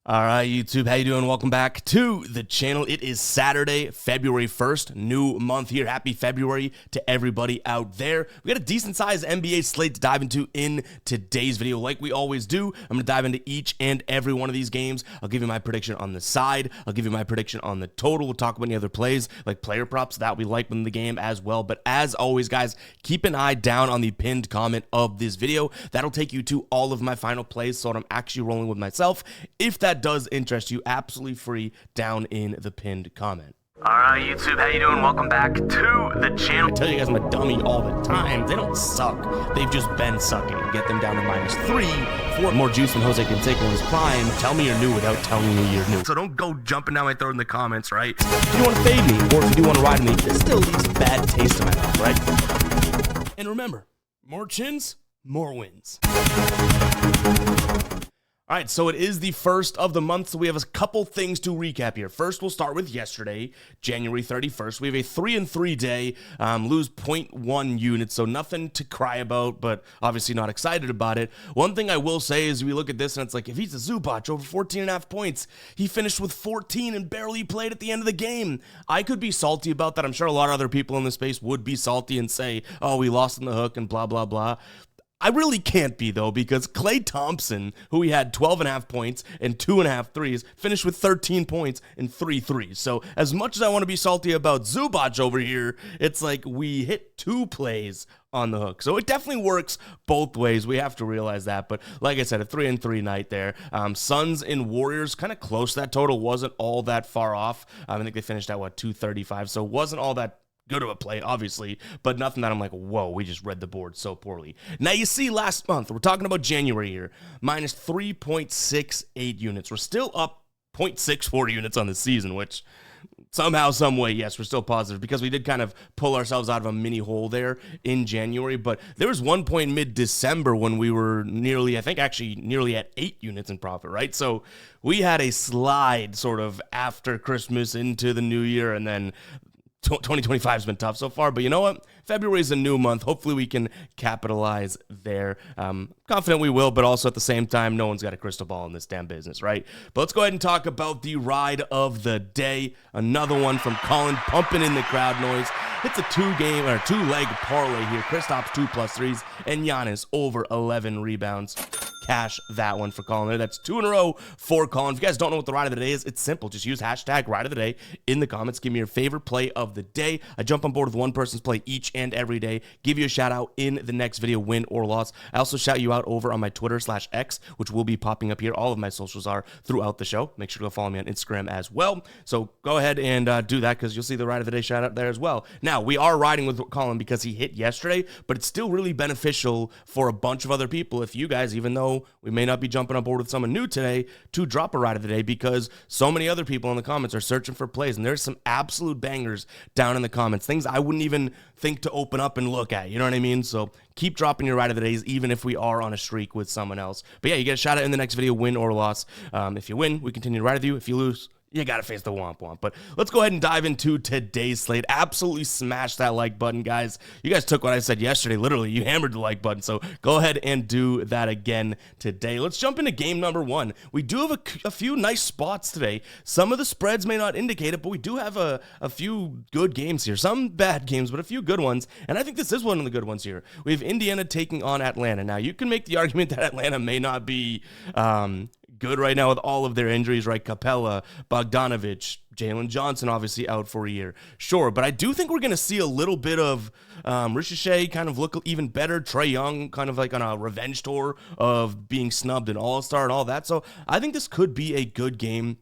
All right, YouTube, how you doing? Welcome back to the channel. It is Saturday, February 1st, new month here. Happy February to everybody out there. We got a decent-sized NBA slate to dive into in today's video. Like we always do, I'm going to dive into each and every one of these games. I'll give you my prediction on the side. I'll give you my prediction on the total. We'll talk about any other plays, like player props that we like in the game as well. But as always, guys, keep an eye down on the pinned comment of this video. That'll take you to all of my final plays, so I'm actually rolling with myself. If that does interest you, absolutely free down in the pinned comment. All right, YouTube, how you doing? Welcome back to the channel. I tell you guys I'm a dummy all the time. They don't suck. They've just been sucking. Get them down to -3 for more juice than Jose Canseco in his prime. Tell me you're new without telling me you're new. So don't go jumping down my throat in the comments, right? If you want to fade me, or if you do want to ride me, this still leaves a bad taste in my mouth, right? And remember, more chins, more wins. All right, so it is the first of the month, so we have a couple things to recap here. First, we'll start with yesterday, January 31st. We have a 3-3 day, lose 0.1 units, so nothing to cry about, but obviously not excited about it. One thing I will say is we look at this, and it's like, if he's a Zubac over 14.5 points, he finished with 14 and barely played at the end of the game. I could be salty about that. I'm sure a lot of other people in the space would be salty and say, oh, we lost in the hook and blah, blah, blah. I really can't be, though, because Klay Thompson, who he had 12.5 points and 2.5 threes, finished with 13 points and 3 threes. So as much as I want to be salty about Zubac over here, it's like we hit 2 plays on the hook. So it definitely works both ways. We have to realize that. But like I said, a 3-3 night there. Suns and Warriors, kind of close. That total wasn't all that far off. I think they finished at, 235. So it wasn't all that good of a play, obviously, but nothing that I'm like, whoa, we just read the board so poorly. Now, you see, last month, we're talking about January here, minus 3.68 units. We're still up 0.64 units on the season, which somehow, some way, yes, we're still positive because we did kind of pull ourselves out of a mini hole there in January. But there was one point mid-December when we were nearly, I think actually nearly at 8 units in profit, right? So we had a slide sort of after Christmas into the new year, and then 2025 has been tough so far, but you know what? February is a new month. Hopefully we can capitalize there. Confident we will, but also at the same time, no one's got a crystal ball in this damn business, right? But let's go ahead and talk about the ride of the day. Another one from Colin, pumping in the crowd noise. It's a 2-leg parlay here. Kristaps 2+3s and Giannis over 11 rebounds. Cash that one for Colin there. That's 2 in a row for Colin. If you guys don't know what the ride of the day is, it's simple. Just use hashtag ride of the day in the comments. Give me your favorite play of the day. I jump on board with one person's play each and every day. Give you a shout out in the next video, win or loss. I also shout you out over on my Twitter/X, which will be popping up here. All of my socials are throughout the show. Make sure to go follow me on Instagram as well. So go ahead and do that because you'll see the ride of the day shout out there as well. Now, we are riding with Colin because he hit yesterday, but it's still really beneficial for a bunch of other people if you guys, even though we may not be jumping on board with someone new today, to drop a ride of the day because so many other people in the comments are searching for plays, and there's some absolute bangers down in the comments, things I wouldn't even think to open up and look at, you know what I mean? So keep dropping your ride of the days, even if we are on a streak with someone else. But yeah, you get a shout out in the next video, win or loss. If you win, we continue to ride with you. If you lose, you got to face the womp womp. But let's go ahead and dive into today's slate. Absolutely smash that like button, guys. You guys took what I said yesterday. Literally, you hammered the like button. So go ahead and do that again today. Let's jump into game number 1. We do have a few nice spots today. Some of the spreads may not indicate it, but we do have a few good games here. Some bad games, but a few good ones. And I think this is one of the good ones here. We have Indiana taking on Atlanta. Now, you can make the argument that Atlanta may not be good right now with all of their injuries, right? Capella, Bogdanovich, Jalen Johnson obviously out for a year. Sure, but I do think we're going to see a little bit of Ricochet kind of look even better. Trae Young kind of like on a revenge tour of being snubbed in All-Star and all that. So I think this could be a good game.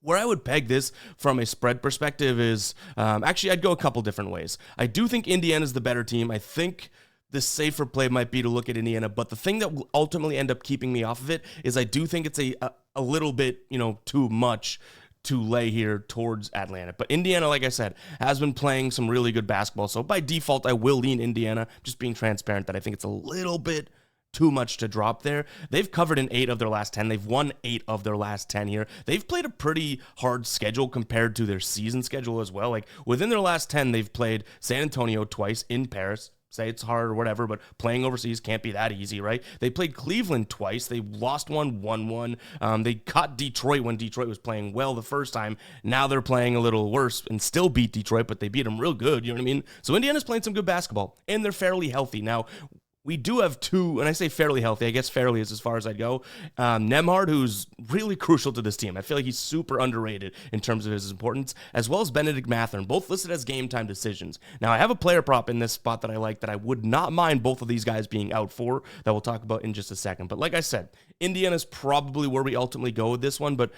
Where I would peg this from a spread perspective is, actually, I'd go a couple different ways. I do think Indiana's the better team. I think the safer play might be to look at Indiana, but the thing that will ultimately end up keeping me off of it is I do think it's a little bit, too much to lay here towards Atlanta. But Indiana, like I said, has been playing some really good basketball, so by default, I will lean Indiana, just being transparent that I think it's a little bit too much to drop there. They've covered in 8 of their last 10. They've won 8 of their last 10 here. They've played a pretty hard schedule compared to their season schedule as well. Like, within their last 10, they've played San Antonio twice in Paris, say it's hard or whatever, but playing overseas can't be that easy, right? They played Cleveland twice. They lost one, won one. They caught Detroit when Detroit was playing well the first time. Now they're playing a little worse and still beat Detroit, but they beat them real good, you know what I mean? So Indiana's playing some good basketball, and they're fairly healthy. Now, we do have two, and I say fairly healthy, I guess fairly is as far as I'd go. Nembhard, who's really crucial to this team. I feel like he's super underrated in terms of his importance, as well as Benedict Mathurin, both listed as game time decisions. Now, I have a player prop in this spot that I like that I would not mind both of these guys being out for, that we'll talk about in just a second. But like I said, Indiana's probably where we ultimately go with this one, but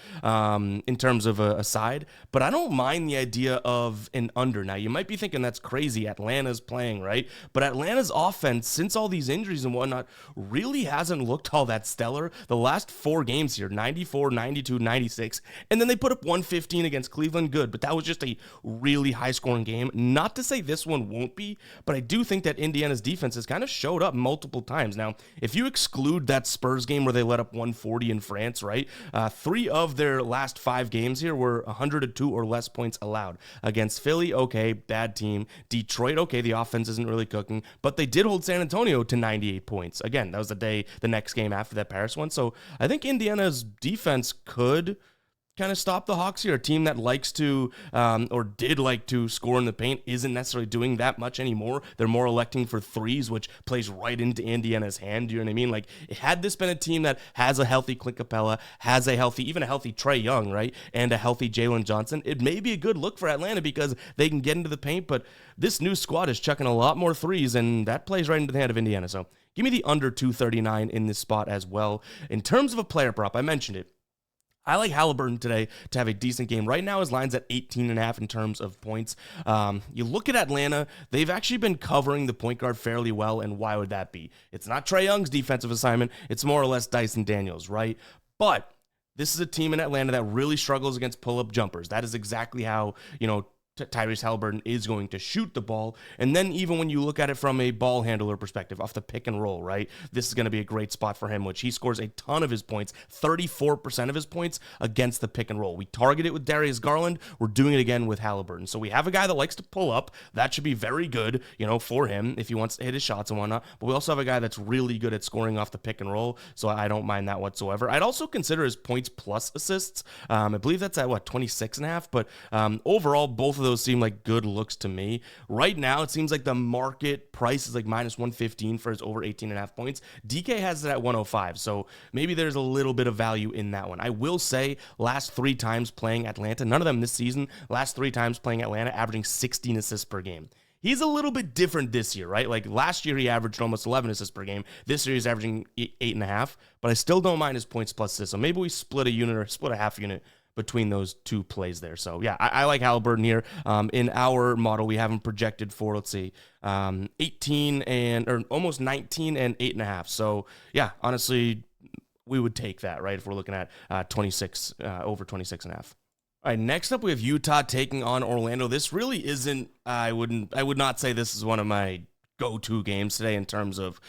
in terms of a side. But I don't mind the idea of an under. Now, you might be thinking that's crazy. Atlanta's playing, right? But Atlanta's offense, since all these injuries and whatnot, really hasn't looked all that stellar. The last 4 games here, 94, 92, 96, and then they put up 115 against Cleveland, good, but that was just a really high-scoring game. Not to say this one won't be, but I do think that Indiana's defense has kind of showed up multiple times. Now, if you exclude that Spurs game where they let up 140 in France, right, 3 of their last 5 games here were 102 or less points allowed. Against Philly, okay, bad team. Detroit, okay, the offense isn't really cooking, but they did hold San Antonio to 98 points. Again, that was the next game after that Paris one. So I think Indiana's defense could kind of stop the Hawks here. A team that likes to, or did like to score in the paint isn't necessarily doing that much anymore. They're more electing for threes, which plays right into Indiana's hand. Do you know what I mean? Like, had this been a team that has a healthy Clint Capella, has a healthy Trae Young, right, and a healthy Jalen Johnson, it may be a good look for Atlanta because they can get into the paint, but this new squad is chucking a lot more threes, and that plays right into the hand of Indiana. So give me the under 239 in this spot as well. In terms of a player prop, I mentioned it. I like Halliburton today to have a decent game. Right now, his line's at 18.5 in terms of points. You look at Atlanta, they've actually been covering the point guard fairly well, and why would that be? It's not Trae Young's defensive assignment. It's more or less Dyson Daniels, right? But this is a team in Atlanta that really struggles against pull-up jumpers. That is exactly how, Tyrese Halliburton is going to shoot the ball. And then even when you look at it from a ball handler perspective, off the pick and roll, right? This is going to be a great spot for him, which he scores a ton of his points, 34% of his points against the pick and roll. We target it with Darius Garland. We're doing it again with Halliburton. So we have a guy that likes to pull up. That should be very good, for him if he wants to hit his shots and whatnot. But we also have a guy that's really good at scoring off the pick and roll. So I don't mind that whatsoever. I'd also consider his points plus assists. I believe that's at 26.5. But overall, both of those seem like good looks to me. Right now, it seems like the market price is like minus 115 for his over 18.5 points. DK has it at 105, so maybe there's a little bit of value in that one. I will say, last 3 times playing Atlanta, none of them this season, last 3 times playing Atlanta, averaging 16 assists per game. He's a little bit different this year, right? Like last year, he averaged almost 11 assists per game. This year, he's averaging 8.5, but I still don't mind his points plus assists. So maybe we split a unit or split a half unit between those 2 plays there. So yeah, I like Halliburton here. In our model, we have him projected for, 18 or almost 19 and 8.5. So yeah, honestly, we would take that, right? If we're looking at 26, over 26.5. All right, next up we have Utah taking on Orlando. This really isn't, I would not say this is one of my go-to games today in terms of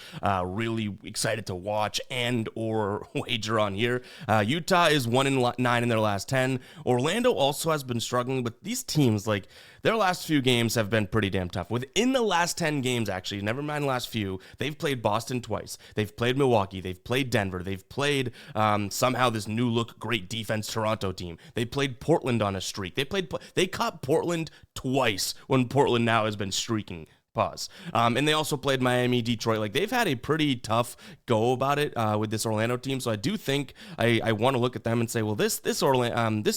really excited to watch and or wager on here. Utah is 1-9 in their last 10. Orlando also has been struggling, but these teams, like, their last few games have been pretty damn tough. Within the last 10 games, actually, never mind the last few, they've played Boston twice. They've played Milwaukee. They've played Denver. They've played somehow this new look, great defense Toronto team. They played Portland on a streak. They caught Portland twice when Portland now has been streaking. Pause. And they also played Miami, Detroit. Like, they've had a pretty tough go about it with this Orlando team. So I do think I want to look at them and say, well, this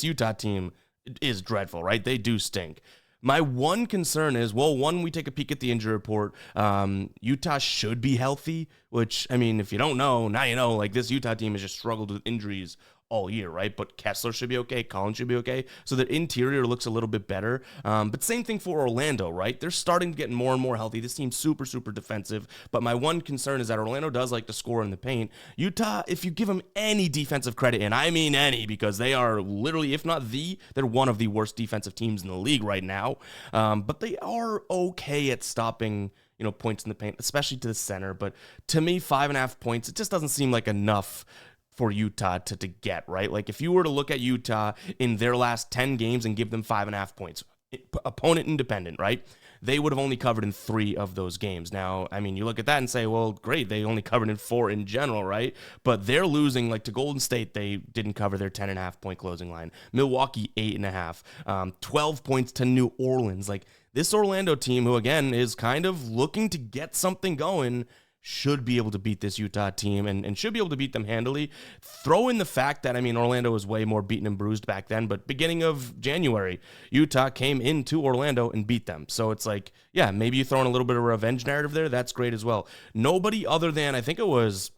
Utah team is dreadful, right? They do stink. My one concern is, well, one, we take a peek at the injury report. Utah should be healthy, which, I mean, if you don't know, now you know. Like, this Utah team has just struggled with injuries all year, right? But Kessler should be okay. Collins should be okay. So the interior looks a little bit better. But same thing for Orlando, right? They're starting to get more and more healthy. This team's super, super defensive. But my one concern is that Orlando does like to score in the paint. Utah, if you give them any defensive credit, and I mean any, because they are literally, if not they're one of the worst defensive teams in the league right now. But they are okay at stopping points in the paint, especially to the center. But to me, 5.5 points, it just doesn't seem like enough for Utah to get, right? Like, if you were to look at Utah in their last 10 games and give them 5.5 points, opponent independent, right? they would have only covered in 3 of those games. Now, I mean, you look at that and say, well, great, they only covered in 4 in general, right? But they're losing, like to Golden State, they didn't cover their 10.5 point closing line. Milwaukee, 8.5. 12 points to New Orleans. Like, this Orlando team, who again is kind of looking to get something going, should be able to beat this Utah team and should be able to beat them handily. Throw in the fact that, I mean, Orlando was way more beaten and bruised back then, but beginning of January, Utah came into Orlando and beat them. So it's like, yeah, maybe you throw in a little bit of revenge narrative there. That's great as well. Nobody other than, I think it was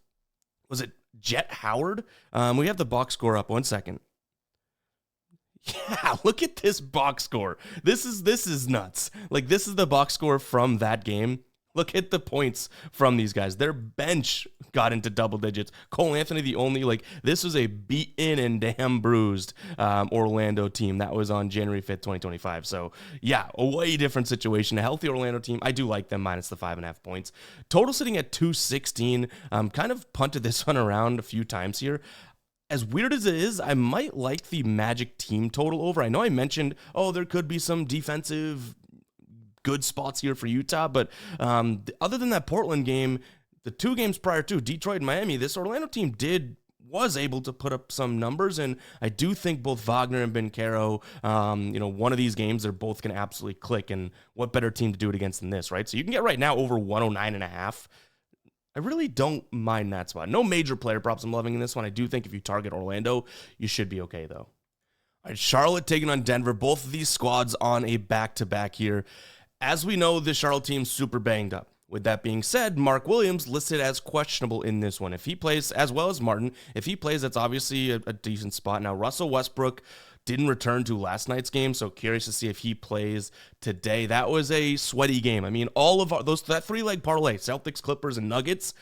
it Jet Howard? We have the box score up. 1 second. Yeah, look at this box score. This is nuts. Like, this is the box score from that game. Look at the points from these guys. Their bench got into double digits. Cole Anthony, the only, like, this was a beaten and damn bruised Orlando team. That was on January 5th, 2025. So, yeah, a way different situation. A healthy Orlando team. I do like them minus the 5.5 points. Total sitting at 216. Kind of punted this one around a few times here. As weird as it is, I might like the Magic team total over. I know I mentioned, oh, there could be some defensive good spots here for Utah, but other than that Portland game, the 2 games prior to Detroit and Miami, this Orlando team was able to put up some numbers, and I do think both Wagner and Banchero, one of these games, they're both going to absolutely click, and what better team to do it against than this, right? So you can get right now over 109.5. I really don't mind that spot. No major player props I'm loving in this one. I do think if you target Orlando, you should be okay, though. All right, Charlotte taking on Denver. Both of these squads on a back-to-back here. As we know, the Charlotte team's super banged up. With that being said, Mark Williams listed as questionable in this one. If he plays, as well as Martin, if he plays, that's obviously a decent spot. Now, Russell Westbrook didn't return to last night's game, so curious to see if he plays today. That was a sweaty game. I mean, all of that 3-leg parlay, Celtics, Clippers, and Nuggets.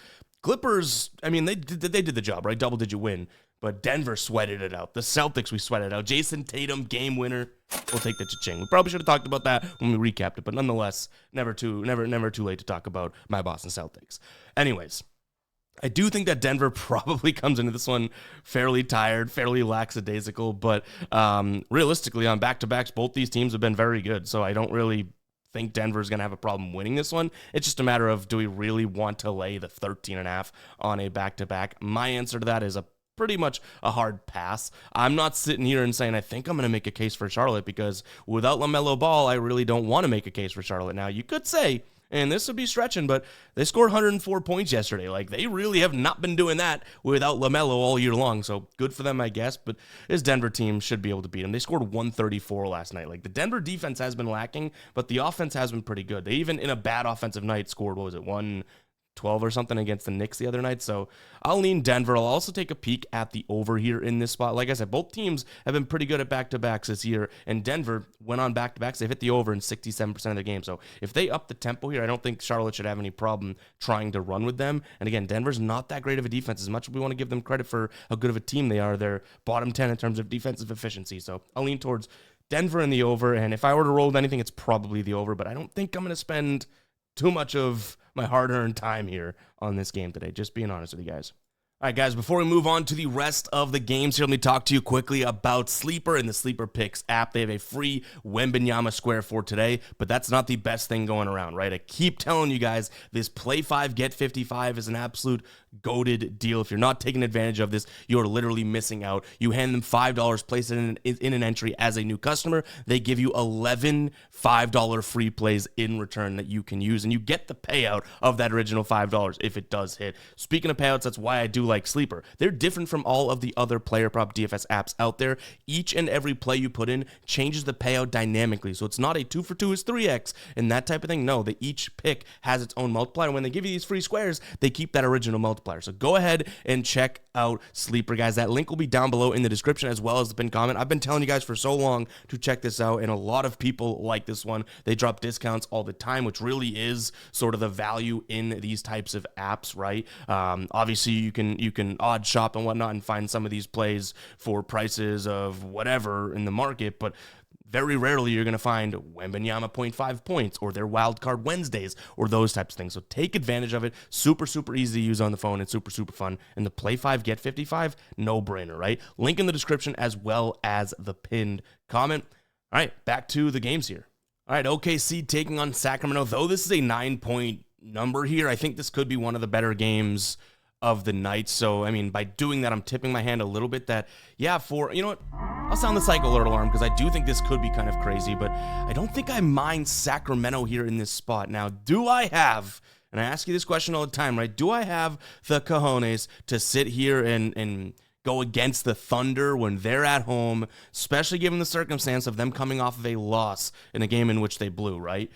Clippers, I mean, they did the job, right? Double-digit win. But Denver sweated it out. The Celtics, we sweated out. Jason Tatum, game winner. We'll take that to Ching. We probably should have talked about that when we recapped it, but nonetheless, never too late to talk about my Boston Celtics. Anyways, I do think that Denver probably comes into this one fairly tired, fairly lackadaisical, but realistically, on back-to-backs, both these teams have been very good, so I don't really think Denver's going to have a problem winning this one. It's just a matter of, do we really want to lay the 13.5 on a back-to-back? My answer to that is pretty much a hard pass. I'm not sitting here and saying I think I'm going to make a case for Charlotte, because without LaMelo Ball, I really don't want to make a case for Charlotte. Now, you could say, and this would be stretching, but they scored 104 points yesterday. Like, they really have not been doing that without LaMelo all year long, so good for them, I guess, but this Denver team should be able to beat them. They scored 134 last night. Like, the Denver defense has been lacking, but the offense has been pretty good. They even, in a bad offensive night, scored, 112 or something against the Knicks the other night. So I'll lean Denver. I'll also take a peek at the over here in this spot. Like I said, both teams have been pretty good at back-to-backs this year, and Denver went on back-to-backs. They've hit the over in 67% of their games. So if they up the tempo here, I don't think Charlotte should have any problem trying to run with them. And again, Denver's not that great of a defense. As much as we want to give them credit for how good of a team they are, they're bottom 10 in terms of defensive efficiency. So I'll lean towards Denver in the over, and if I were to roll with anything, it's probably the over, but I don't think I'm going to spend too much of my hard-earned time here on this game today, just being honest with you guys. All right, guys, before we move on to the rest of the games here, let me talk to you quickly about Sleeper and the Sleeper Picks app. They have a free Wembanyama square for today, but that's not the best thing going around, right? I keep telling you guys, this Play 5, Get 55 is an absolute goated deal. If you're not taking advantage of this, you're literally missing out. You hand them $5, place it in an entry as a new customer. They give you 11 $5 free plays in return that you can use, and you get the payout of that original $5 if it does hit. Speaking of payouts, that's why I do like Sleeper. They're different from all of the other player prop DFS apps out there. Each and every play you put in changes the payout dynamically. So it's not a 2 for 2 is 3x and that type of thing. No, each pick has its own multiplier. And when they give you these free squares, they keep that original multiplier. So go ahead and check out Sleeper, guys. That link will be down below in the description as well as the pinned comment. I've been telling you guys for so long to check this out, and a lot of people like this one. They drop discounts all the time, which really is sort of the value in these types of apps, right? Obviously, you can odd shop and whatnot and find some of these plays for prices of whatever in the market, but very rarely you're going to find Wembanyama 0.5 points or their Wild Card Wednesdays or those types of things. So take advantage of it. Super, super easy to use on the phone. It's super, super fun. And the Play 5, Get 55, no brainer, right? Link in the description as well as the pinned comment. All right, back to the games here. All right, OKC taking on Sacramento. Though this is a 9-point number here, I think this could be one of the better games of the night. So, I mean, by doing that, I'm tipping my hand a little bit that, yeah, you know what? I'll sound the cycle alert alarm because I do think this could be kind of crazy, but I don't think I mind Sacramento here in this spot. Now, do I have, and I ask you this question all the time, right? Do I have the cojones to sit here and go against the Thunder when they're at home, especially given the circumstance of them coming off of a loss in a game in which they blew, right?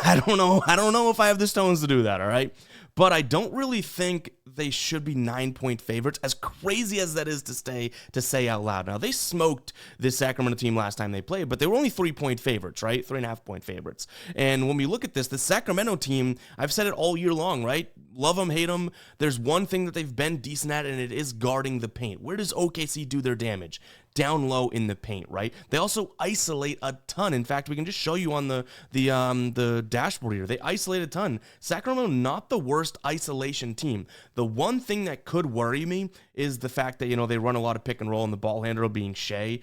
I don't know if I have the stones to do that, all right? But I don't really think they should be 9-point favorites, as crazy as that is to say out loud. Now, they smoked this Sacramento team last time they played, but they were only 3-point favorites, right? 3.5-point favorites. And when we look at this, the Sacramento team, I've said it all year long, right? Love them, hate them. There's one thing that they've been decent at, and it is guarding the paint. Where does OKC do their damage? Down low in the paint, right? They also isolate a ton. In fact, we can just show you on the dashboard here. They isolate a ton. Sacramento, not the worst isolation team. The one thing that could worry me is the fact that, you know, they run a lot of pick and roll and the ball handler being Shea.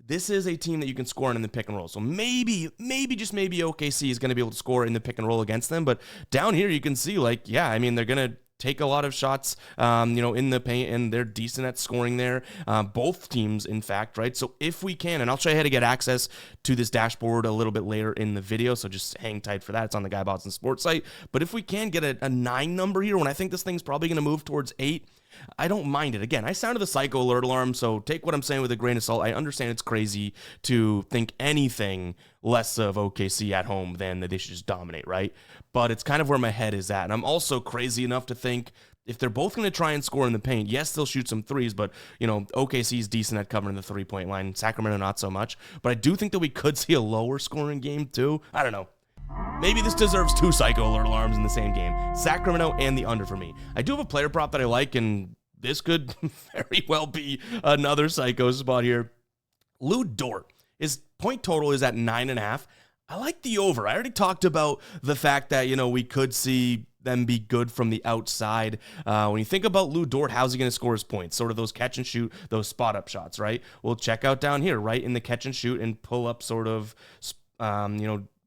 This is a team that you can score in the pick and roll. So maybe just maybe OKC is going to be able to score in the pick and roll against them. But down here, you can see, like, yeah, I mean, they're going to take a lot of shots, in the paint, and they're decent at scoring there. Both teams, in fact, right? So if we can, and I'll show you how to get access to this dashboard a little bit later in the video, so just hang tight for that. It's on the Guy Boston Sports site. But if we can get a 9 number here, when I think this thing's probably going to move towards 8, I don't mind it. Again, I sounded the psycho alert alarm, so take what I'm saying with a grain of salt. I understand it's crazy to think anything less of OKC at home than that they should just dominate, right? But it's kind of where my head is at. And I'm also crazy enough to think if they're both going to try and score in the paint, yes, they'll shoot some threes, but, you know, OKC is decent at covering the three-point line. Sacramento, not so much. But I do think that we could see a lower scoring game, too. I don't know. Maybe this deserves 2 psycho alert alarms in the same game. Sacramento and the under for me. I do have a player prop that I like, and this could very well be another psycho spot here. Lou Dort. His point total is at 9.5. I like the over. I already talked about the fact that, you know, we could see them be good from the outside. When you think about Lou Dort, how's he going to score his points? Sort of those catch and shoot, those spot up shots, right? Well, check out down here, right, in the catch and shoot and pull up sort of,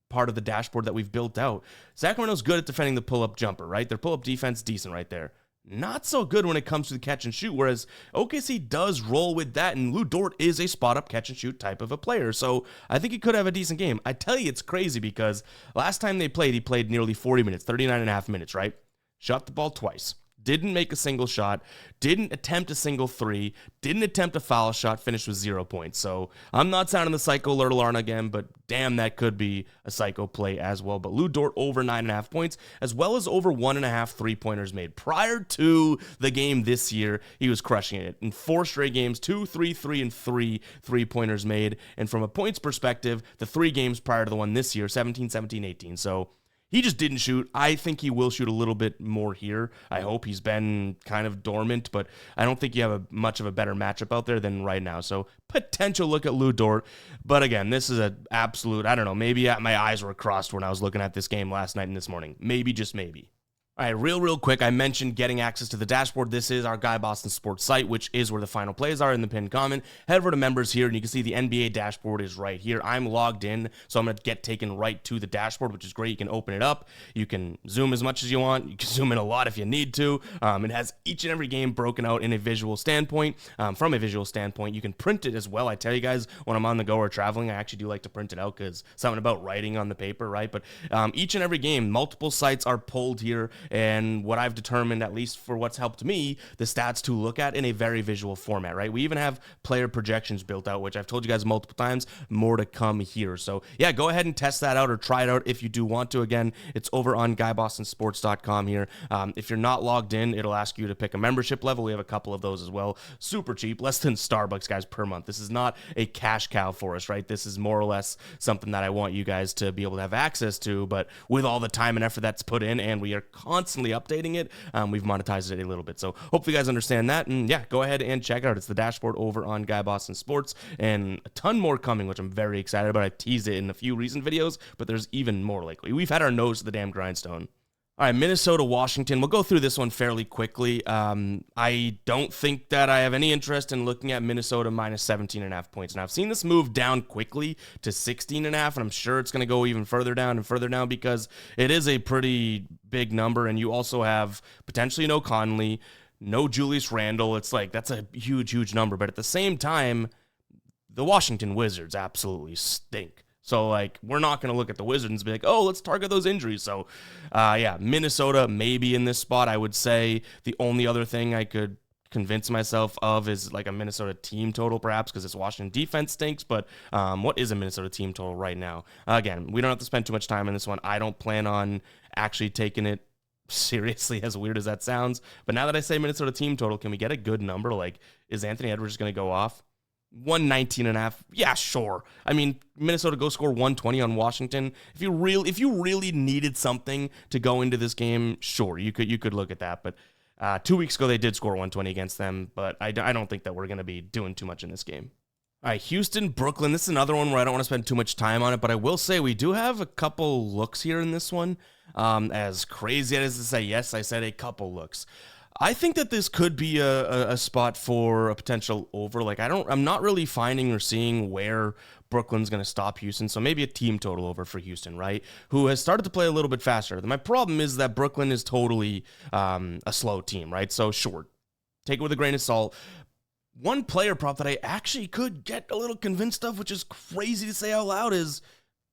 part of the dashboard that we've built out. Sacramento's good at defending the pull-up jumper, right? Their pull-up defense, decent right there. Not so good when it comes to the catch and shoot, whereas OKC does roll with that, and Lou Dort is a spot-up catch and shoot type of a player, so I think he could have a decent game. I tell you, it's crazy because last time they played, he played nearly 40 minutes, 39.5 minutes, right? Shot the ball twice. Didn't make a single shot, didn't attempt a single three, didn't attempt a foul shot, finished with 0 points. So I'm not sounding the psycho alert alarm again, but damn, that could be a psycho play as well. But Lou Dort over 9.5 points, as well as over 1.5 3-pointers made. Prior to the game this year, he was crushing it. In 4 straight games, 2, 3, 3, and 3 3-pointers made. And from a points perspective, the 3 games prior to the one this year, 17, 17, 18. So he just didn't shoot. I think he will shoot a little bit more here. I hope. He's been kind of dormant, but I don't think you have much of a better matchup out there than right now. So potential look at Lou Dort. But again, this is an absolute, I don't know, maybe my eyes were crossed when I was looking at this game last night and this morning. Maybe, just maybe. All right, real quick, I mentioned getting access to the dashboard. This is our Guy Boston Sports site, which is where the final plays are in the pinned comment. Head over to members here, and you can see the NBA dashboard is right here. I'm logged in, so I'm going to get taken right to the dashboard, which is great. You can open it up. You can zoom as much as you want. You can zoom in a lot if you need to. It has each and every game broken out in a visual standpoint. From a visual standpoint, you can print it as well. I tell you guys, when I'm on the go or traveling, I actually do like to print it out because something about writing on the paper, right? But each and every game, multiple sites are pulled here. And what I've determined, at least for what's helped me, the stats to look at in a very visual format, right? We even have player projections built out, which I've told you guys multiple times, more to come here. So yeah, go ahead and test that out or try it out if you do want to. Again, it's over on GuyBostonSports.com here. If you're not logged in, it'll ask you to pick a membership level. We have a couple of those as well. Super cheap, less than Starbucks, guys, per month. This is not a cash cow for us, right? This is more or less something that I want you guys to be able to have access to, but with all the time and effort that's put in, and we are constantly updating it, we've monetized it a little bit. So hopefully you guys understand that. And yeah, go ahead and check it out. It's the dashboard over on Guy Boston Sports, and a ton more coming, which I'm very excited about. I teased it in a few recent videos, but there's even more likely. We've had our nose to the damn grindstone. All right, Minnesota, Washington. We'll go through this one fairly quickly. I don't think that I have any interest in looking at Minnesota minus 17.5 points. Now, I've seen this move down quickly to 16.5, and I'm sure it's going to go even further down and further down because it is a pretty big number, and you also have potentially no Conley, no Julius Randle. It's like that's a huge, huge number. But at the same time, the Washington Wizards absolutely stink. So, like, we're not going to look at the Wizards and be like, oh, let's target those injuries. So, yeah, Minnesota maybe in this spot. I would say the only other thing I could convince myself of is like a Minnesota team total, perhaps, because this Washington defense stinks. But what is a Minnesota team total right now? Again, we don't have to spend too much time on this one. I don't plan on actually taking it seriously, as weird as that sounds. But now that I say Minnesota team total, can we get a good number? Like, is Anthony Edwards going to go off? 119.5. Yeah, sure. I mean, Minnesota go score 120 on Washington. If you really needed something to go into this game, sure, you could look at that. But 2 weeks ago they did score 120 against them. But I don't think that we're going to be doing too much in this game. All right, Houston, Brooklyn. This is another one where I don't want to spend too much time on it, but I will say we do have a couple looks here in this one. As crazy as to say, yes, I said a couple looks. I think that this could be a spot for a potential over. Like, I'm not really finding or seeing where Brooklyn's going to stop Houston. So maybe a team total over for Houston, right? Who has started to play a little bit faster. My problem is that Brooklyn is totally a slow team, right? So sure, take it with a grain of salt. One player prop that I actually could get a little convinced of, which is crazy to say out loud, is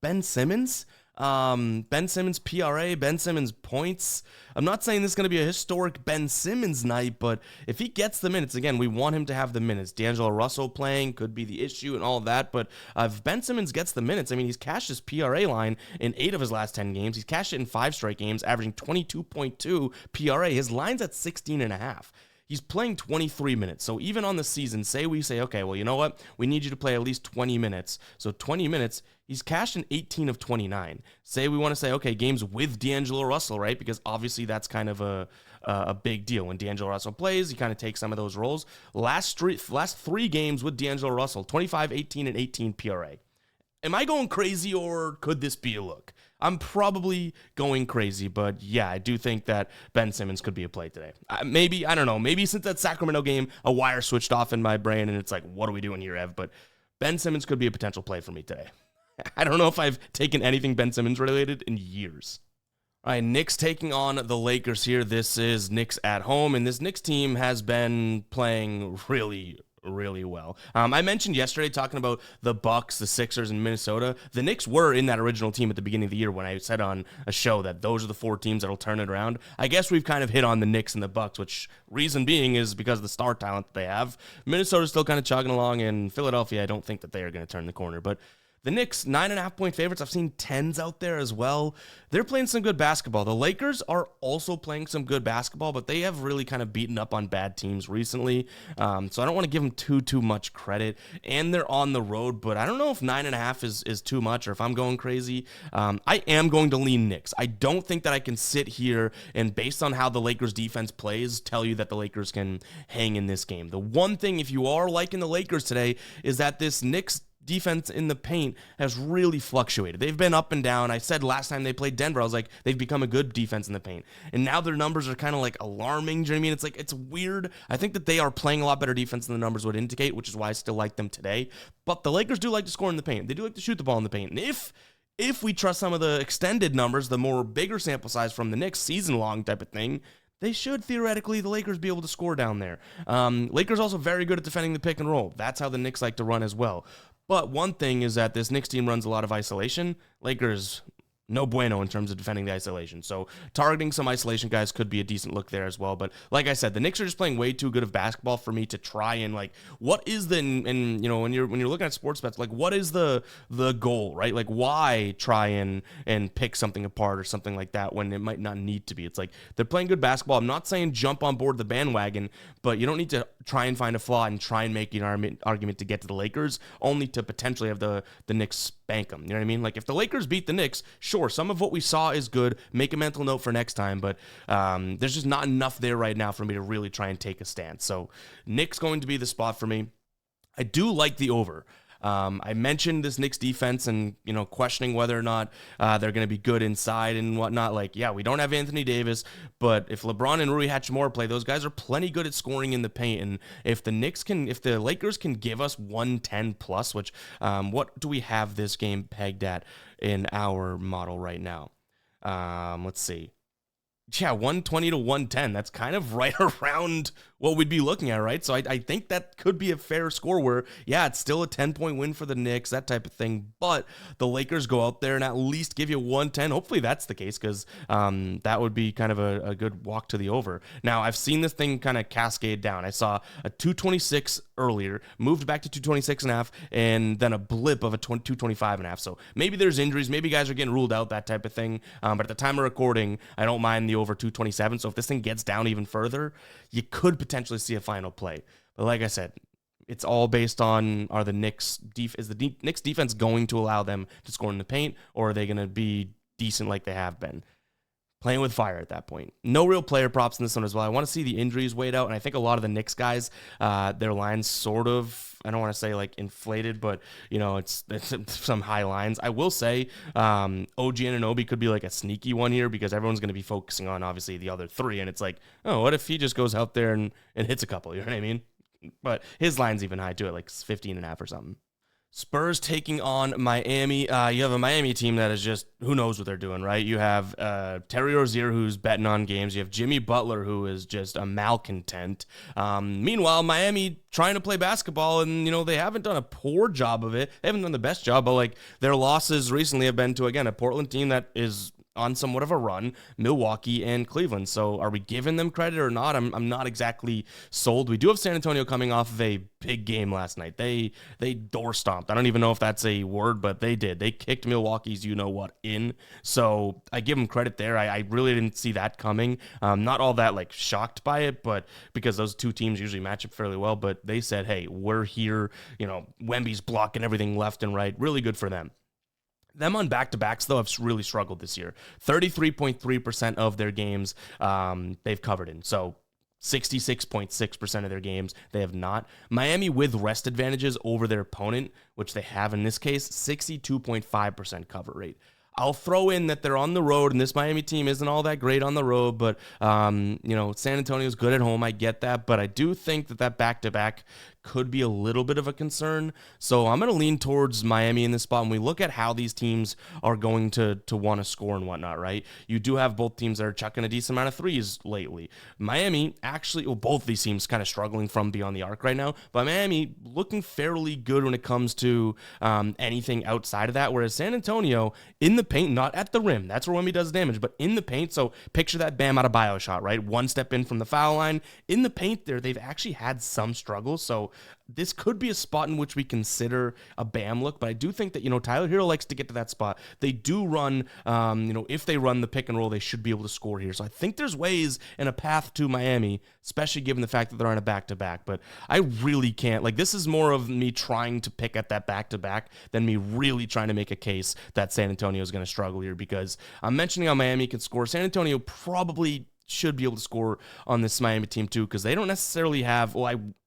Ben Simmons. Ben Simmons PRA, Ben Simmons points. I'm not saying this is going to be a historic Ben Simmons night, but if he gets the minutes, again, we want him to have the minutes. D'Angelo Russell playing could be the issue and all of that, but if Ben Simmons gets the minutes, I mean, he's cashed his PRA line in 8 of his last 10 games. He's cashed it in 5 straight games, averaging 22.2 PRA. His line's at 16.5. He's playing 23 minutes. So even on the season, say, okay, well, you know what? We need you to play at least 20 minutes. So 20 minutes, he's cashed in 18 of 29. Say we want to say, okay, games with D'Angelo Russell, right? Because obviously that's kind of a big deal. When D'Angelo Russell plays, he kind of takes some of those roles. Last 3 games with D'Angelo Russell, 25, 18, and 18 PRA. Am I going crazy, or could this be a look? I'm probably going crazy, but yeah, I do think that Ben Simmons could be a play today. Maybe, I don't know, maybe since that Sacramento game, a wire switched off in my brain, and it's like, what are we doing here, Ev? But Ben Simmons could be a potential play for me today. I don't know if I've taken anything Ben Simmons related in years. All right, Knicks taking on the Lakers here. This is Knicks at home, and this Knicks team has been playing really well. I mentioned yesterday talking about the Bucks, the Sixers, and Minnesota. The Knicks were in that original team at the beginning of the year when I said on a show that those are the 4 teams that'll turn it around. I guess we've kind of hit on the Knicks and the Bucks, which reason being is because of the star talent that they have. Minnesota's still kind of chugging along, and Philadelphia, I don't think that they are going to turn the corner. But the Knicks, 9.5 point favorites. I've seen 10s out there as well. They're playing some good basketball. The Lakers are also playing some good basketball, but they have really kind of beaten up on bad teams recently. So I don't want to give them too much credit. And they're on the road, but I don't know if 9.5 is too much or if I'm going crazy. I am going to lean Knicks. I don't think that I can sit here and, based on how the Lakers defense plays, tell you that the Lakers can hang in this game. The one thing, if you are liking the Lakers today, is that this Knicks defense in the paint has really fluctuated. They've been up and down. I said last time they played Denver, I was like, they've become a good defense in the paint. And now their numbers are kind of like alarming. Do you know what I mean? It's like, it's weird. I think that they are playing a lot better defense than the numbers would indicate, which is why I still like them today. But the Lakers do like to score in the paint. They do like to shoot the ball in the paint. And if we trust some of the extended numbers, the more bigger sample size from the Knicks, season-long type of thing, they should theoretically, the Lakers, be able to score down there. Lakers also very good at defending the pick and roll. That's how the Knicks like to run as well. But one thing is that this Knicks team runs a lot of isolation. Lakers, no bueno in terms of defending the isolation. So targeting some isolation guys could be a decent look there as well. But like I said, the Knicks are just playing way too good of basketball for me to try and, like, what is the, and you know, when you're looking at sports bets, like, what is the goal, right? Like, why try and pick something apart or something like that when it might not need to be? It's like, they're playing good basketball. I'm not saying jump on board the bandwagon, but you don't need to try and find a flaw and try and make an argument to get to the Lakers, only to potentially have the Knicks spank them. You know what I mean? Like, if the Lakers beat the Knicks, sure, some of what we saw is good. Make a mental note for next time, but there's just not enough there right now for me to really try and take a stance. So Knicks going to be the spot for me. I do like the over. I mentioned this Knicks defense and, questioning whether or not they're going to be good inside and whatnot. Like, yeah, we don't have Anthony Davis, but if LeBron and Rui Hachimura play, those guys are plenty good at scoring in the paint. And if the Lakers can give us 110 plus, which what do we have this game pegged at in our model right now? Let's see. Yeah, 120 to 110. That's kind of right around what we'd be looking at, right? So I think that could be a fair score where, yeah, it's still a 10-point win for the Knicks, that type of thing. But the Lakers go out there and at least give you 110. Hopefully that's the case because that would be kind of a good walk to the over. Now, I've seen this thing kind of cascade down. I saw a 226 earlier, moved back to 226.5, and then a blip of a 225.5. So maybe there's injuries. Maybe guys are getting ruled out, that type of thing. But at the time of recording, I don't mind the over 227. So if this thing gets down even further, you could potentially see a final play. But like I said, it's all based on is the Knicks defense going to allow them to score in the paint, or are they going to be decent like they have been? Playing with fire at that point. No real player props in this one as well. I want to see the injuries weighed out, and I think a lot of the Knicks guys, their lines sort of, I don't want to say like inflated, but it's some high lines. I will say OG Anunoby could be like a sneaky one here because everyone's going to be focusing on obviously the other three, and it's like, oh, what if he just goes out there and hits a couple? You know what I mean? But his line's even high too, at like 15.5 or something. Spurs taking on Miami. You have a Miami team that is just, who knows what they're doing, right? You have Terry Rozier, who's betting on games. You have Jimmy Butler, who is just a malcontent. Meanwhile, Miami trying to play basketball, and, they haven't done a poor job of it. They haven't done the best job, but, like, their losses recently have been to, again, a Portland team that is on somewhat of a run, Milwaukee and Cleveland. So are we giving them credit or not? I'm not exactly sold. We do have San Antonio coming off of a big game last night. They door stomped. I don't even know if that's a word, but they did. They kicked Milwaukee's in. So I give them credit there. I really didn't see that coming. Not all that like shocked by it, but because those two teams usually match up fairly well. But they said, hey, we're here. Wemby's blocking everything left and right. Really good for them. Them on back-to-backs, though, have really struggled this year. 33.3% of their games they've covered in. So 66.6% of their games they have not. Miami with rest advantages over their opponent, which they have in this case, 62.5% cover rate. I'll throw in that they're on the road, and this Miami team isn't all that great on the road, but, San Antonio's good at home. I get that, but I do think that back-to-back could be a little bit of a concern. So I'm going to lean towards Miami in this spot. When we look at how these teams are going to want to score and whatnot, right? You do have both teams that are chucking a decent amount of threes lately. Miami actually, both of these teams kind of struggling from beyond the arc right now, but Miami looking fairly good when it comes to anything outside of that, whereas San Antonio in the paint, not at the rim, that's where Wemby does damage, but in the paint. So picture that Bam out of Bio shot, right? One step in from the foul line. In the paint there, they've actually had some struggles. So this could be a spot in which we consider a Bam look, but I do think that, Tyler Hero likes to get to that spot. They do run, if they run the pick and roll, they should be able to score here. So I think there's ways and a path to Miami, especially given the fact that they're on a back-to-back, but I really can't. Like, this is more of me trying to pick at that back-to-back than me really trying to make a case that San Antonio is going to struggle here, because I'm mentioning how Miami can score. San Antonio probably should be able to score on this Miami team too, because they don't necessarily have,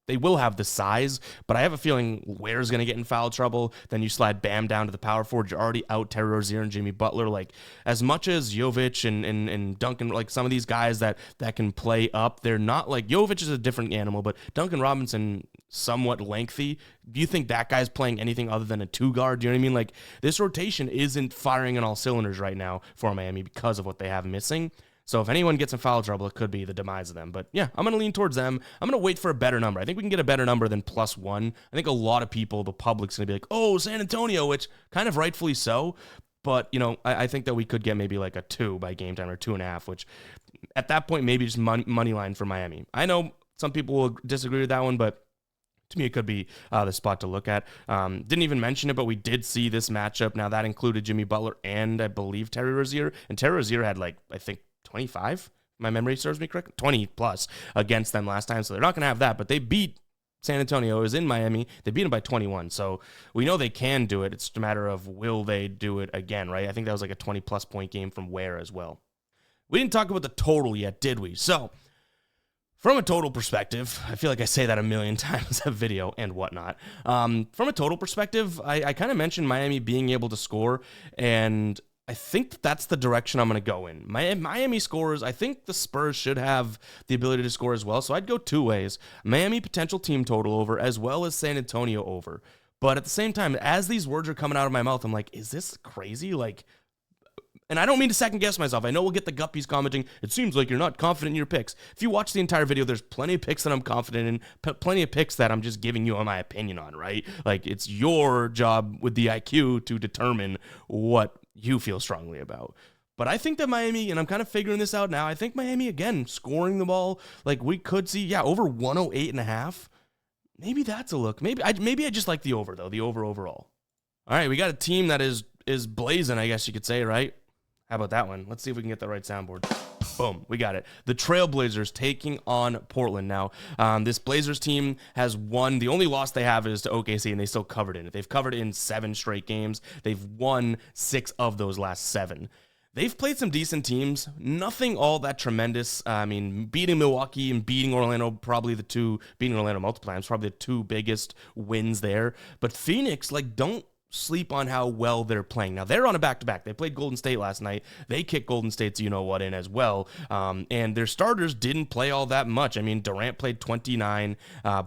they will have the size, but I have a feeling Ware's going to get in foul trouble. Then you slide Bam down to the power forward. You're already out Terry Rozier and Jimmy Butler. Like, as much as Jovic and Duncan, like some of these guys that can play up, they're not like, Jovic is a different animal, but Duncan Robinson, somewhat lengthy. Do you think that guy's playing anything other than a two guard? Do you know what I mean? Like, this rotation isn't firing on all cylinders right now for Miami because of what they have missing. So if anyone gets in foul trouble, it could be the demise of them. But yeah, I'm going to lean towards them. I'm going to wait for a better number. I think we can get a better number than +1. I think a lot of people, the public's going to be like, oh, San Antonio, which kind of rightfully so. But, I think that we could get maybe like a 2 by game time or 2.5, which at that point, maybe just money line for Miami. I know some people will disagree with that one, but to me, it could be the spot to look at. Didn't even mention it, but we did see this matchup. Now, that included Jimmy Butler and, I believe, Terry Rozier. And Terry Rozier had, I think, 25, my memory serves me correct, 20 plus against them last time. So they're not going to have that, but they beat San Antonio. It was in Miami. They beat them by 21. So we know they can do it. It's a matter of, will they do it again, right? I think that was like a 20-plus point game from Ware as well. We didn't talk about the total yet, did we? So From a total perspective, I feel like I say that a million times a video and whatnot. From a total perspective, I kind of mentioned Miami being able to score, and I think that's the direction I'm going to go in. Miami scores. I think the Spurs should have the ability to score as well, so I'd go two ways. Miami potential team total over, as well as San Antonio over. But at the same time, as these words are coming out of my mouth, I'm like, is this crazy? And I don't mean to second guess myself. I know we'll get the guppies commenting, it seems like you're not confident in your picks. If you watch the entire video, there's plenty of picks that I'm confident in, plenty of picks that I'm just giving you my opinion on, right? Like, it's your job with the IQ to determine what you feel strongly about. But I think that Miami, and I'm kind of figuring this out now, I think Miami, again, scoring the ball, like we could see, over 108.5. Maybe that's a look. Maybe I just like the over, though, the over overall. All right, we got a team that is blazing, I guess you could say, right? How about that one? Let's see if we can get the right soundboard. Boom, we got it. The Trailblazers taking on Portland now. This Blazers team has won. The only loss they have is to OKC, and they still covered in it. They've covered in 7 straight games. They've won 6 of those last 7. They've played some decent teams. Nothing all that tremendous. I mean, beating Milwaukee and beating Orlando, beating Orlando multiple times, probably the 2 biggest wins there. But Phoenix, don't sleep on how well they're playing. Now, they're on a back-to-back. They played Golden State last night. They kicked Golden State's you-know-what in as well. And their starters didn't play all that much. I mean, Durant played 29.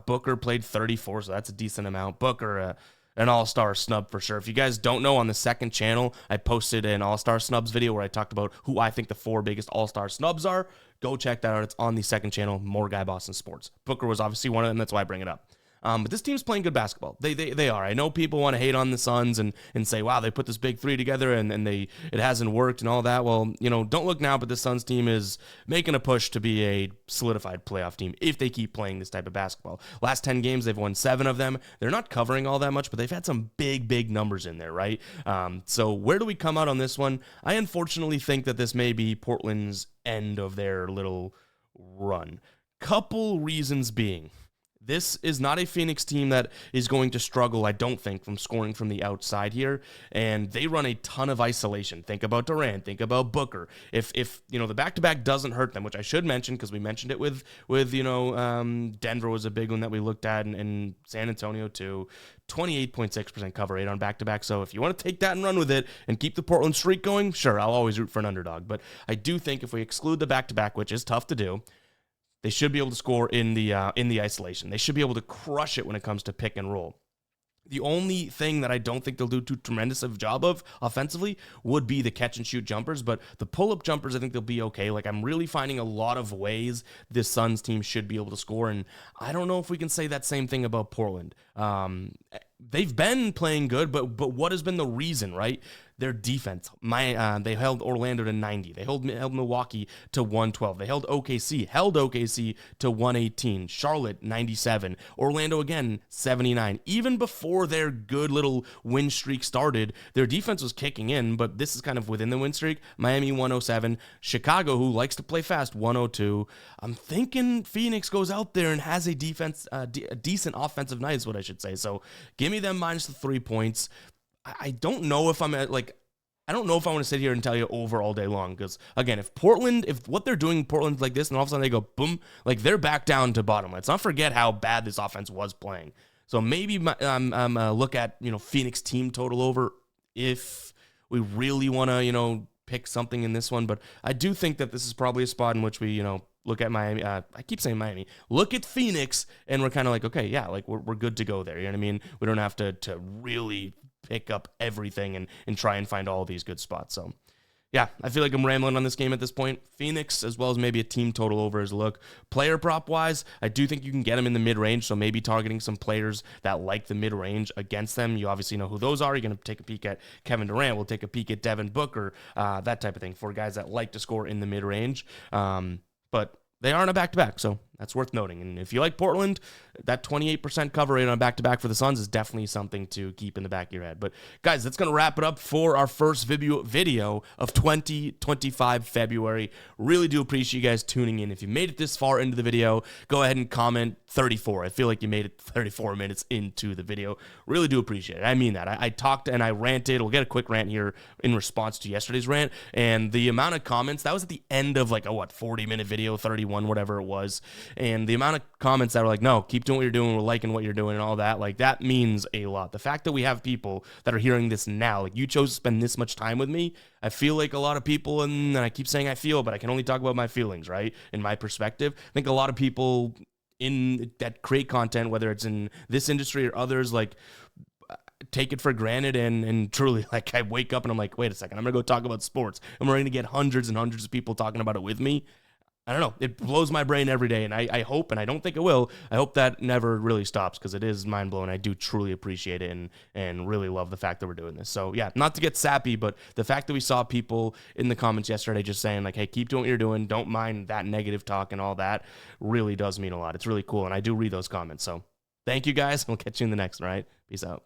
Booker played 34, so that's a decent amount. Booker, an all-star snub for sure. If you guys don't know, on the second channel, I posted an all-star snubs video where I talked about who I think the 4 biggest all-star snubs are. Go check that out. It's on the second channel, More Guy Boston Sports. Booker was obviously one of them. That's why I bring it up. But this team's playing good basketball. They are. I know people want to hate on the Suns and say, wow, they put this big 3 together and it hasn't worked and all that. Well, don't look now, but the Suns team is making a push to be a solidified playoff team if they keep playing this type of basketball. Last 10 games, they've won 7 of them. They're not covering all that much, but they've had some big numbers in there, right? So where do we come out on this one? I unfortunately think that this may be Portland's end of their little run. Couple reasons being, this is not a Phoenix team that is going to struggle, I don't think, from scoring from the outside here, and they run a ton of isolation. Think about Durant, think about Booker. If the back-to-back doesn't hurt them, which I should mention because we mentioned it with Denver was a big one that we looked at, and San Antonio too. 28.6% cover rate on back-to-back. So if you want to take that and run with it and keep the Portland streak going, sure, I'll always root for an underdog. But I do think if we exclude the back-to-back, which is tough to do, they should be able to score in the isolation. They should be able to crush it when it comes to pick and roll. The only thing that I don't think they'll do too tremendous of a job of offensively would be the catch and shoot jumpers, but the pull-up jumpers, I think they'll be okay. I'm really finding a lot of ways this Suns team should be able to score, and I don't know if we can say that same thing about Portland. They've been playing good, but what has been the reason, right? Their defense. They held Orlando to 90. They held Milwaukee to 112. They held OKC to 118. Charlotte, 97. Orlando, again, 79. Even before their good little win streak started, their defense was kicking in, but this is kind of within the win streak. Miami, 107. Chicago, who likes to play fast, 102. I'm thinking Phoenix goes out there and has a decent offensive night is what I should say. So give me them minus the 3 points. I don't know if I want to sit here and tell you over all day long because, again, if what they're doing, Portland's like this, and all of a sudden they go boom, they're back down to bottom. Let's not forget how bad this offense was playing. So maybe look at Phoenix team total over if we really want to pick something in this one. But I do think that this is probably a spot in which we look at Miami. I keep saying Miami. Look at Phoenix, and we're kind of like, okay, yeah, we're good to go there. You know what I mean? We don't have to really pick up everything and try and find all these good spots. So, yeah, I feel like I'm rambling on this game at this point. Phoenix, as well as maybe a team total over as a look. Player prop-wise, I do think you can get them in the mid-range, so maybe targeting some players that like the mid-range against them. You obviously know who those are. You're going to take a peek at Kevin Durant. We'll take a peek at Devin Booker, that type of thing for guys that like to score in the mid-range. But they are on a back-to-back, so that's worth noting. And if you like Portland, that 28% cover rate on a back-to-back for the Suns is definitely something to keep in the back of your head. But, guys, that's going to wrap it up for our first video of 2025 February. Really do appreciate you guys tuning in. If you made it this far into the video, go ahead and comment 34. I feel like you made it 34 minutes into the video. Really do appreciate it. I mean that. I talked and I ranted. We'll get a quick rant here in response to yesterday's rant. And the amount of comments, that was at the end of 40-minute video, 31, whatever it was. And the amount of comments that are like, no, keep doing what you're doing, we're liking what you're doing and all that, like that means a lot. The fact that we have people that are hearing this now, like you chose to spend this much time with me, I feel like a lot of people, and I keep saying I feel, but I can only talk about my feelings, right? In my perspective, I think a lot of people in that create content, whether it's in this industry or others, like take it for granted and truly, like I wake up and I'm like, wait a second, I'm gonna go talk about sports and we're gonna get hundreds and hundreds of people talking about it with me. I don't know. It blows my brain every day, and I hope, and I don't think it will, I hope that never really stops because it is mind-blowing. I do truly appreciate it and really love the fact that we're doing this. So, yeah, not to get sappy, but the fact that we saw people in the comments yesterday just saying, like, hey, keep doing what you're doing, don't mind that negative talk and all that, really does mean a lot. It's really cool, and I do read those comments. So, thank you, guys. We'll catch you in the next one, all right? Peace out.